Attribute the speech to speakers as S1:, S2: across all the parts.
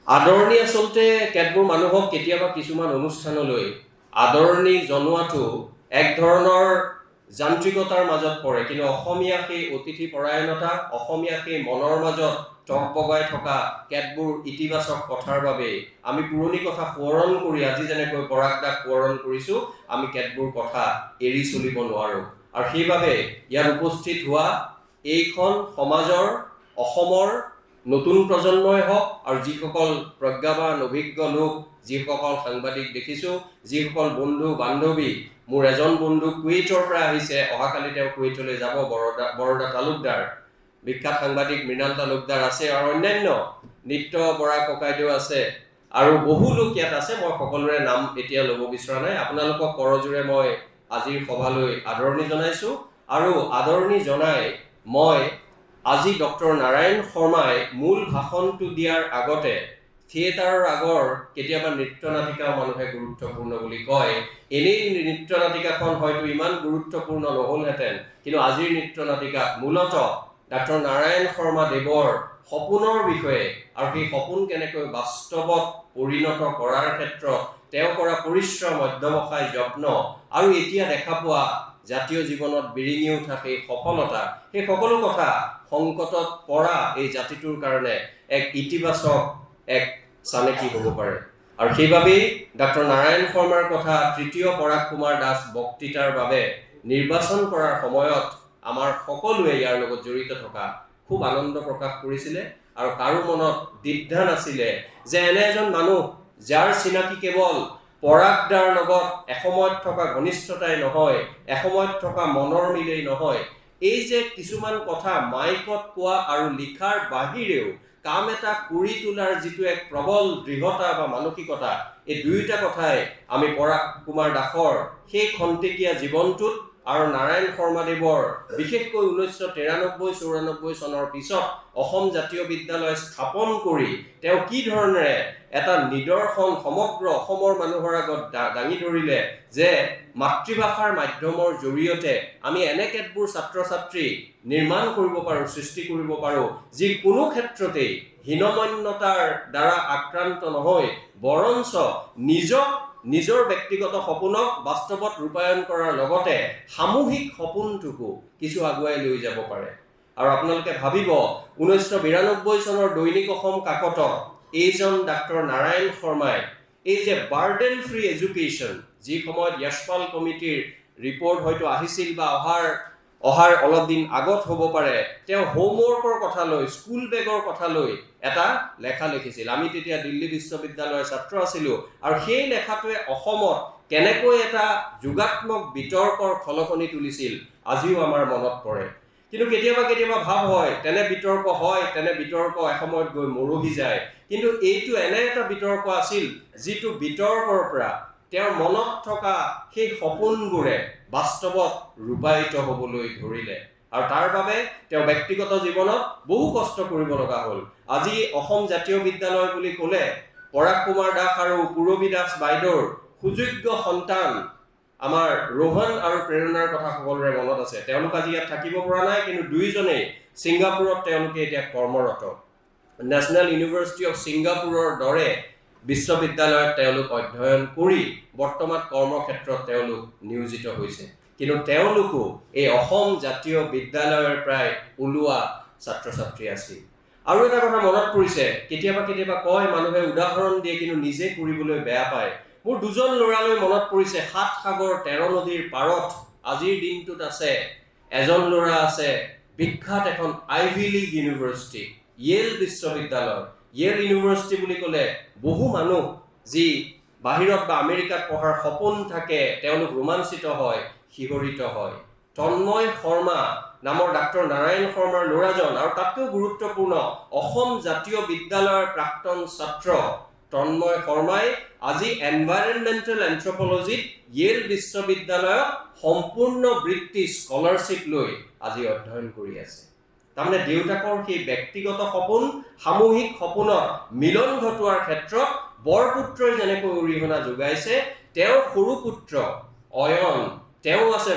S1: আদৰণি আচলতে কেতবোৰ মানুহক কেতিয়াবা কিছুমান অনুষ্ঠানলৈ আদৰণি জনোৱাটো এক ধৰণৰ যান্ত্ৰিকতাৰ মাজত পৰে, কিন্তু অসমীয়া সেই অতিথি পৰায়ণতা, অসমীয়া সেই মনৰ মাজত টকবগাই থকা কেতবোৰ ইতিবাচক কথাৰ বাবে আমি পুৰণি কথা সোঁৱৰণ কৰি আজি যেনেকৈ পৰাগ দাক সোঁৱৰণ কৰিছোঁ, আমি কেতবোৰ কথা এৰি চলিব নোৱাৰোঁ। আৰু সেইবাবে ইয়াত উপস্থিত হোৱা এইখন সমাজৰ, অসমৰ নতুন প্ৰজন্মই হওক আৰু যিসকল প্ৰজ্ঞাবান অভিজ্ঞ লোক, যিসকল সাংবাদিক দেখিছোঁ, যিসকল বন্ধু বান্ধৱী, মোৰ এজন বন্ধু কুৱেইটৰ পৰা আহিছে, অহাকালি তেওঁ কুৱেইটলৈ যাব, বৰদা তালুকদাৰ, বিখ্যাত সাংবাদিক মৃণাল তালুকদাৰ আছে, আৰু অন্যান্য নিত্য বৰা ককাইদেউ আছে, আৰু বহু লোক ইয়াত আছে। মই সকলোৰে নাম এতিয়া ল'ব বিচৰা নাই। আপোনালোকক কৰজোৰে মই আজিৰ সভালৈ আদৰণি জনাইছোঁ, আৰু আদৰণি জনাই মই আজি ডক্টৰ নাৰায়ণ শৰ্মাই মূল ভাষণটো দিয়াৰ আগতে থিয়েটাৰৰ আগৰ কেতিয়াবা নৃত্য নাটিকাও মানুহে গুৰুত্বপূৰ্ণ বুলি কয়। এনেই নৃত্য নাটিকাখন হয়তো ইমান গুৰুত্বপূৰ্ণ নহ'লহেঁতেন, কিন্তু আজিৰ নৃত্য নাটিকাত মূলতঃ ডক্টৰ নাৰায়ণ শৰ্মা দেৱৰ সপোনৰ বিষয়ে আৰু সেই সপোন কেনেকৈ বাস্তৱত পৰিণত কৰাৰ ক্ষেত্ৰত তেওঁ কৰা পৰিশ্ৰম, অধ্যৱসায়, যত্ন আৰু এতিয়া দেখা পোৱা জাতীয় জীৱনত বিৰিঙি উঠা সেই সফলতা, সেই সকলো কথা সংকটত পৰা এই জাতিটোৰ কাৰণে এক ইতিবাচক এক চানেকি হ'ব পাৰে। আৰু সেইবাবেই ডক্টৰ নাৰায়ণ শৰ্মাৰ কথা তৃতীয় পৰাগ কুমাৰ দাস বক্তৃতাৰ বাবে নিৰ্বাচন কৰাৰ সময়ত আমাৰ সকলোৱে ইয়াৰ লগত জড়িত থকা খুব আনন্দ প্ৰকাশ কৰিছিলে, আৰু কাৰো মনত দ্বিধা নাছিলে যে এনে এজন মানুহ যাৰ চিনাকি কেৱল পৰাগ দাৰ লগত এসময়ত থকা ঘনিষ্ঠতাই নহয়, এসময়ত থকা মনৰ মিলেই নহয়, এই যে কিছুমান কথা মাইকত কোৱা আৰু লিখাৰ বাহিৰেও কাম এটা কৰি তোলাৰ যিটো এক প্ৰবল দৃঢ়তা বা মানসিকতা, এই দুয়োটা কথাই আমি পৰাগ কুমাৰ দাসৰ সেই খন্তেকীয়া জীৱনটোত আৰু নাৰায়ণ শৰ্মাদেৱৰ বিশেষকৈ 1993-94 চনৰ পিছত অসম জাতীয় বিদ্যালয় স্থাপন কৰি তেওঁ কি ধৰণেৰে এটা নিদৰ্শন সমগ্ৰ অসমৰ মানুহৰ আগত দাঙি ধৰিলে যে মাতৃভাষাৰ মাধ্যমৰ জৰিয়তে আমি এনে কেতবোৰ ছাত্ৰ ছাত্ৰী নিৰ্মাণ কৰিব পাৰোঁ, সৃষ্টি কৰিব পাৰোঁ, যি কোনো ক্ষেত্ৰতেই হীনমন্যতাৰ দ্বাৰা আক্ৰান্ত নহয়, বৰঞ্চ নিজৰ ব্যক্তিগত সপোনক বাস্তৱত ৰূপায়ণ কৰাৰ লগতে সামূহিক সপোনটোকো কিছু আগুৱাই লৈ যাব পাৰে। আৰু আপোনালোকে ভাবিব 1992 চনৰ দৈনিক অসম কাকতত এইজন ডাক্তৰ নাৰায়ণ শৰ্মাই এই যে বাৰ্ডেন ফ্ৰী এডুকেশ্যন, যি সময়ত য়শপাল কমিটিৰ ৰিপৰ্ট হয়তো আহিছিল বা অহাৰ অলপ দিন আগত হ'ব পাৰে, তেওঁ হোমৱৰ্কৰ কথা লৈ, স্কুল বেগৰ কথা লৈ এটা লেখা লিখিছিল। আমি তেতিয়া দিল্লী বিশ্ববিদ্যালয়ৰ ছাত্ৰ আছিলোঁ, আৰু সেই লেখাটোৱে অসমত কেনেকৈ এটা যোগাত্মক বিতৰ্কৰ খলকনি তুলিছিল আজিও আমাৰ মনত পৰে। কিন্তু কেতিয়াবা ভাৱ হয়, তেনে বিতৰ্ক হয়, তেনে বিতৰ্ক এসময়ত গৈ মৰহি যায়, কিন্তু এইটো এনে এটা বিতৰ্ক আছিল যিটো বিতৰ্কৰ পৰা তেওঁৰ মনত থকা সেই সপোনবোৰে বাস্তৱত ৰূপায়িত হ'বলৈ ধৰিলে, আৰু তাৰ বাবে তেওঁ ব্যক্তিগত জীৱনত বহু কষ্ট কৰিব লগা হ'ল। আজি অসম জাতীয় বিদ্যালয় বুলি ক'লে পৰাগ কুমাৰ দাস আৰু পূৰবী দাস বাইদেউৰ সুযোগ্য সন্তান আমাৰ ৰোহন আৰু প্ৰেৰণাৰ কথা সকলোৰে মনত আছে। তেওঁলোক আজি ইয়াত থাকিব পৰা নাই, কিন্তু দুয়োজনেই ছিংগাপুৰত তেওঁলোকে এতিয়া কৰ্মৰত। নেশ্যনেল ইউনিভাৰ্চিটি অফ ছিংগাপুৰৰ দৰে বিশ্ববিদ্যালয়ত তেওঁলোক অধ্যয়ন কৰি বৰ্তমান কৰ্মক্ষেত্ৰত তেওঁলোক নিয়োজিত হৈছে, কিন্তু তেওঁলোকো এই অসম জাতীয় বিদ্যালয়ৰ প্ৰায় ওলোৱা ছাত্ৰ ছাত্ৰী আছিল। আৰু এটা কথা মনত পৰিছে, কেতিয়াবা কয় মানুহে উদাহৰণ দিয়ে কিন্তু নিজে কৰিবলৈ বেয়া পায়। মোৰ দুজন ল'ৰালৈ মনত পৰিছে, 7 সাগৰ 13 নদীৰ পাৰত আজিৰ দিনটোত আছে এজন ল'ৰা আছে বিখ্যাত এখন আইভি লীগ ইউনিভাৰ্চিটি, য়েল বিশ্ববিদ্যালয়। য়েল ইউনিভাৰ্চিটি বুলি ক'লে বহু মানুহ যি বাহিৰত বা আমেৰিকাত পঢ়াৰ সপোন থাকে তেওঁলোক ৰোমাঞ্চিত হয়, শিহৰিত হয়। তন্ময় শৰ্মা নামৰ ডাক্তৰ নাৰায়ণ শৰ্মাৰ ল'ৰাজন, আৰু তাতকৈও গুৰুত্বপূৰ্ণ অসম জাতীয় বিদ্যালয়ৰ প্ৰাক্তন ছাত্ৰ তন্ময় শৰ্মাই আজি এনভাইৰনমেণ্টেল এন্থ্ৰপলজিত য়েল বিশ্ববিদ্যালয়ত সম্পূৰ্ণ বৃত্তি স্কলাৰশ্বিপ লৈ আজি অধ্যয়ন কৰি আছে। তাৰমানে দেউতাকৰ সেই ব্যক্তিগত সপোন সামূহিক সপোনত মিলন ঘটোৱাৰ ক্ষেত্ৰত বৰপুত্ৰই যেনেকৈ অৰিহণা যোগাইছে, তেওঁৰ সৰু পুত্ৰ অয়ন, তেওঁ আছে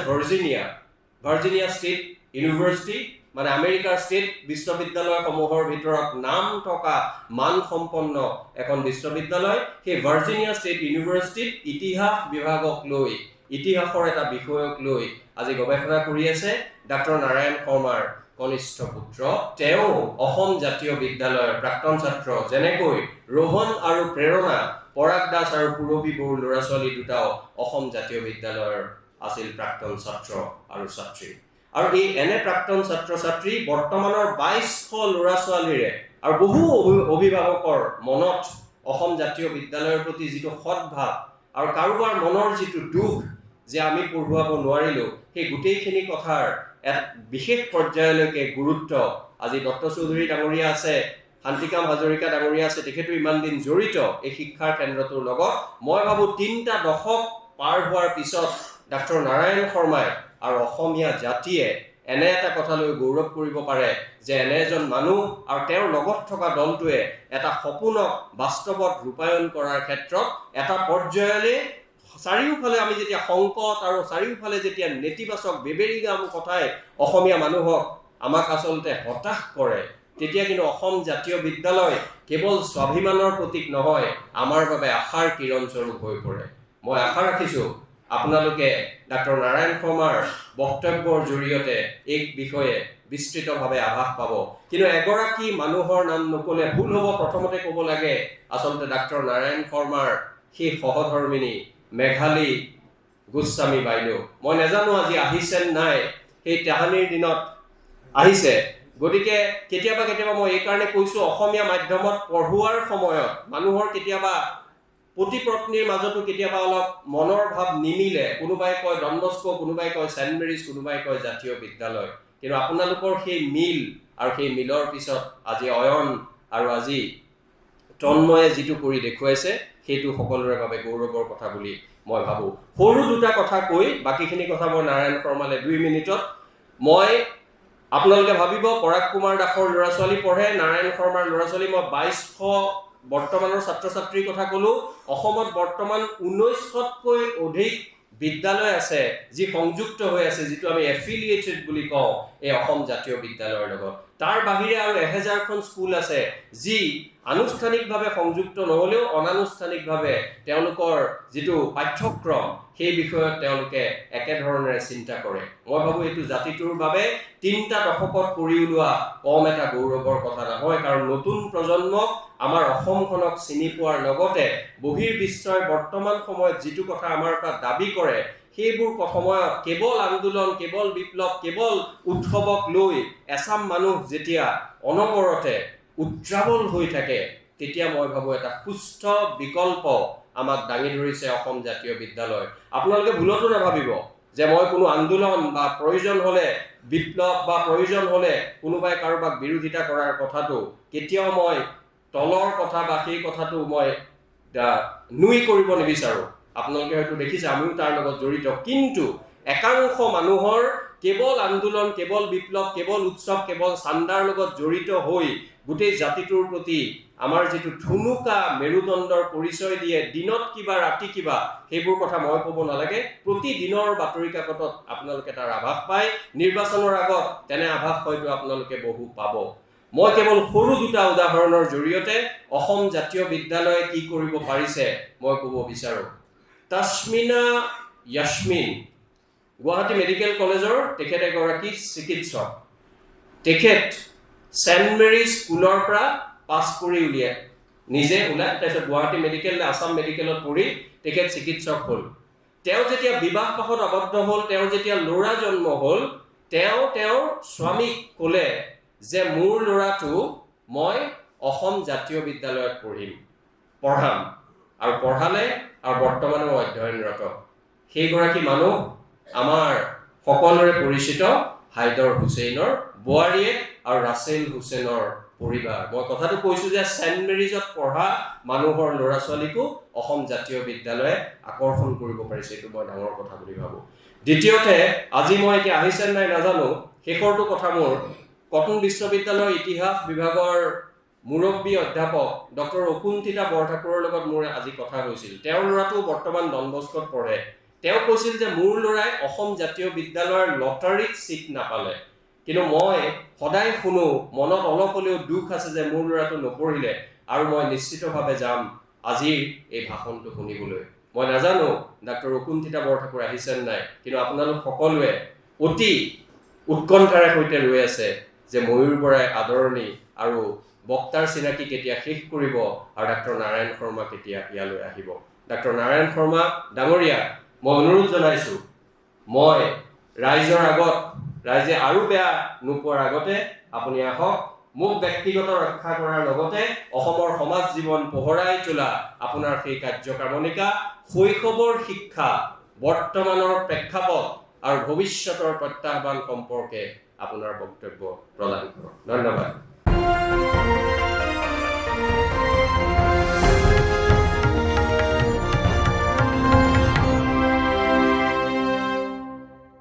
S1: ভাৰ্জিনিয়া ষ্টেট ইউনিভাৰ্চিটি, মানে আমেৰিকাৰ ষ্টেট বিশ্ববিদ্যালয়সমূহৰ ভিতৰত নাম থকা মানসম্পন্ন এখন বিশ্ববিদ্যালয়, সেই ভাৰ্জিনিয়া ষ্টেট ইউনিভাৰ্চিটিত ইতিহাস বিভাগক লৈ, ইতিহাসৰ এটা বিষয়ক লৈ আজি গৱেষণা কৰি আছে ডাক্তৰ নাৰায়ণ শৰ্মাৰ কনিষ্ঠ পুত্ৰ। তেওঁ অসম জাতীয় বিদ্যালয়ৰ প্ৰাক্তন ছাত্ৰ, যেনেকৈ ৰোহন আৰু প্ৰেৰণা, পৰাগ দাস আৰু পূৰবী বড়ো ল'ৰা ছোৱালী দুটাও অসম জাতীয় বিদ্যালয়ৰ আছিল প্ৰাক্তন ছাত্ৰ আৰু ছাত্ৰী। আৰু এই এনে প্ৰাক্তন ছাত্ৰ ছাত্ৰী বৰ্তমানৰ 2200 ল'ৰা ছোৱালীৰে আৰু বহু অভিভাৱকৰ মনত অসম জাতীয় বিদ্যালয়ৰ প্ৰতি যিটো সদ্ভাৱ আৰু কাৰোবাৰ মনৰ যিটো দুখ যে আমি পঢ়ুৱাব নোৱাৰিলোঁ, সেই গোটেইখিনি কথাৰ এক বিশেষ পৰ্যায়লৈকে গুৰুত্ব আজি দত্ত চৌধুৰী ডাঙৰীয়া আছে, শান্তিকাম হাজৰিকা ডাঙৰীয়া আছে, তেখেতো ইমান দিন জড়িত এই শিক্ষাৰ কেন্দ্ৰটোৰ লগত। মই ভাবোঁ 3টা দশক পাৰ হোৱাৰ পিছত ডাক্তৰ নাৰায়ণ শৰ্মাই আৰু অসমীয়া জাতিয়ে এনে এটা কথালৈ গৌৰৱ কৰিব পাৰে যে এনে এজন মানুহ আৰু তেওঁৰ লগত থকা দলটোৱে এটা সপোনক বাস্তৱত ৰূপায়ণ কৰাৰ ক্ষেত্ৰত এটা পৰ্যায়লৈ চাৰিওফালে আমি যেতিয়া সংকট আৰু চাৰিওফালে যেতিয়া নেতিবাচক বেবেৰিগাম কথাই অসমীয়া মানুহক আমাক আচলতে হতাশ কৰে, তেতিয়া কিন্তু অসম জাতীয় বিদ্যালয় কেৱল স্বাভিমানৰ প্ৰতীক নহয়, আমাৰ বাবে আশাৰ কিৰণস্বৰূপ হৈ পৰে। মই আশা ৰাখিছোঁ আপোনালোকে ডাক্তৰ নাৰায়ণ শৰ্মাৰ বক্তব্যৰ জৰিয়তে এই বিষয়ে বিস্তৃতভাৱে আভাস পাব। কিন্তু এগৰাকী মানুহৰ নাম নক'লে ভুল হ'ব। প্ৰথমতে ক'ব লাগে আচলতে ডাক্তৰ নাৰায়ণ শৰ্মাৰ সেই সহধৰ্মিনী মেঘালী গোস্বামী বাইদেউ। মই নাজানো আজি আহিছে নাই, সেই তাহানিৰ দিনত আহিছে। গতিকে কেতিয়াবা মই এইকাৰণে কৈছোঁ, অসমীয়া মাধ্যমত পঢ়োৱাৰ সময়ত মানুহৰ কেতিয়াবা পতি পত্নীৰ মাজতো কেতিয়াবা অলপ মনৰ ভাৱ নিমিলে। কোনোবাই কয় ডন বস্কো, কোনোবাই কয় ছেইণ্ট মেৰিজ, কোনোবাই কয় জাতীয় বিদ্যালয়। কিন্তু আপোনালোকৰ সেই মিল আৰু সেই মিলৰ পিছত আজি অয়ন আৰু আজি তন্ময়ে যিটো কৰি দেখুৱাইছে, সেইটো সকলোৰে বাবে গৌৰৱৰ কথা বুলি মই ভাবোঁ। সৰু দুটা কথা কৈ বাকীখিনি কথা মই নাৰায়ণ শৰ্মালৈ 2 মিনিটত। মই আপোনালোকে ভাবিব পৰাগ কুমাৰ দাসৰ ল'ৰা ছোৱালী পঢ়ে, নাৰায়ণ শৰ্মাৰ ল'ৰা ছোৱালী। মই 2200 বৰ্তমানৰ ছাত্ৰ ছাত্ৰীৰ কথা ক'লোঁ। অসমত বৰ্তমান 1900তকৈ অধিক বিদ্যালয় আছে যি সংযুক্ত হৈ আছে, যিটো আমি এফিলিয়েটেড বুলি কওঁ এই অসম জাতীয় বিদ্যালয়ৰ লগত। তাৰ বাহিৰে আৰু 1000খন স্কুল আছে যি আনুষ্ঠানিকভাৱে সংযুক্ত নহ'লেও অনানুষ্ঠানিকভাৱে তেওঁলোকৰ যিটো পাঠ্যক্ৰম সেই বিষয়ত তেওঁলোকে একেধৰণেৰে চিন্তা কৰে। মই ভাবোঁ এইটো জাতিটোৰ বাবে 3টা দশকত কৰি ওলোৱা কম এটা গৌৰৱৰ কথা নহয়। কাৰণ নতুন প্ৰজন্মক আমাৰ অসমখনক চিনি পোৱাৰ লগতে বহিৰ্বিশ্বই বৰ্তমান সময়ত যিটো কথা আমাৰ পৰা দাবী কৰে, সেইবোৰ সময়ত কেৱল আন্দোলন, কেৱল বিপ্লৱ, কেৱল উৎসৱক লৈ এচাম মানুহ যেতিয়া অনবৰতে উদ্ৰাৱল হৈ থাকে, তেতিয়া মই ভাবোঁ এটা সুস্থ বিকল্প আমাক দাঙি ধৰিছে অসম জাতীয় বিদ্যালয়। আপোনালোকে ভুলতো নাভাবিব যে মই কোনো আন্দোলন বা প্ৰয়োজন হ'লে বিপ্লৱ বা প্ৰয়োজন হ'লে কোনোবাই কাৰোবাক বিৰোধিতা কৰাৰ কথাটো কেতিয়াও মই তলৰ কথা বা সেই কথাটো মই নুই কৰিব নিবিচাৰোঁ। আপোনালোকে হয়তো দেখিছে আমিও তাৰ লগত জড়িত। কিন্তু একাংশ মানুহৰ কেৱল আন্দোলন, কেৱল বিপ্লৱ, কেৱল উৎসৱ, কেৱল চান্দাৰ লগত জড়িত হৈ গোটেই জাতিটোৰ প্ৰতি আমাৰ যিটো ঠুনুকা মেৰুদণ্ডৰ পৰিচয় দিয়ে, দিনত কিবা ৰাতি কিবা, সেইবোৰ কথা মই ক'ব নালাগে। প্ৰতিদিনৰ বাতৰি কাকতত আপোনালোকে তাৰ আভাস পায়। নিৰ্বাচনৰ আগত তেনে আভাস হয়তো আপোনালোকে বহু পাব। মই কেৱল সৰু দুটা উদাহৰণৰ জৰিয়তে অসম জাতীয় বিদ্যালয়ে কি কৰিব পাৰিছে মই ক'ব বিচাৰোঁ। তাছমিনা য়াসমিন গুৱাহাটী মেডিকেল কলেজৰ তেখেত এগৰাকী চিকিৎসক। তেখেত ছেইণ্ট মেৰিজ স্কুলৰ পৰা পাছ কৰি নিজে ওলাই তাৰপিছত গুৱাহাটী মেডিকেল, আছাম মেডিকেলত পঢ়ি তেখেত চিকিৎসক হ'ল। তেওঁ যেতিয়া বিবাহ পাশত আবদ্ধ হ'ল, তেওঁৰ যেতিয়া ল'ৰা জন্ম হ'ল, তেওঁ তেওঁৰ স্বামীক ক'লে যে মোৰ ল'ৰাটো মই অসম জাতীয় বিদ্যালয়ত পঢ়াম আৰু পঢ়ালে আৰু বৰ্তমানেও অধ্যয়নৰত। সেইগৰাকী মানুহ আমাৰ সকলোৰে পৰিচিত হাইদৰ হুছেইনৰ বোৱাৰীয়েক আৰু ৰাছেল হুছেইনৰ পৰিবাৰ। মই কথাটো কৈছোঁ যে ছেইণ্ট মেৰিজত পঢ়া মানুহৰ ল'ৰা ছোৱালীকো অসম জাতীয় বিদ্যালয়ে আকৰ্ষণ কৰিব পাৰিছে, এইটো মই ডাঙৰ কথা বুলি ভাবোঁ। দ্বিতীয়তে, আজি মই এতিয়া আহিছে নাই নাজানো, শেষৰটো কথা মোৰ কটন বিশ্ববিদ্যালয়ৰ ইতিহাস বিভাগৰ মুৰব্বী অধ্যাপক ডক্টৰ অকুণ্ঠিতা বৰঠাকুৰৰ লগত মোৰ আজি কথা হৈছিল। তেওঁৰ ল'ৰাটো বৰ্তমান ডন বস্কোত পঢ়ে। তেওঁ কৈছিল যে মোৰ ল'ৰাই অসম জাতীয় বিদ্যালয়ৰ লটাৰীত ছিট নাপালে, কিন্তু মই সদায় শুনো, মনত অলপ হ'লেও দুখ আছে যে মোৰ ল'ৰাটো নপঢ়িলে, আৰু মই নিশ্চিতভাৱে যাম আজিৰ এই ভাষণটো শুনিবলৈ। মই নাজানো ডাক্তৰ অকুণ্ঠিতা বৰঠাকুৰ আহিছেনে নাই, কিন্তু আপোনালোক সকলোৱে অতি উৎকণ্ঠাৰে সৈতে ৰৈ আছে যে ময়ূৰ বৰাই আদৰণি আৰু বক্তাৰ চিনাকি কেতিয়া শেষ কৰিব আৰু ডাক্তৰ নাৰায়ণ শৰ্মা কেতিয়া ইয়ালৈ আহিব। ডাক্তৰ নাৰায়ণ শৰ্মা ডাঙৰীয়া, মই অনুৰোধ জনাইছোঁ, মই ৰাইজৰ আগত, ৰাইজে আৰু বেয়া নোপোৱাৰ আগতে আপুনি আহক, মোক ব্যক্তিগত ৰক্ষা কৰাৰ লগতে অসমৰ সমাজ জীৱন পোহৰাই তোলা আপোনাৰ সেই কাৰ্যক্ৰমণিকা, শৈশৱৰ শিক্ষা, বৰ্তমানৰ প্ৰেক্ষাপট আৰু ভৱিষ্যতৰ প্ৰত্যাহ্বান সম্পৰ্কে আপোনাৰ বক্তব্য প্ৰদান কৰক। ধন্যবাদ।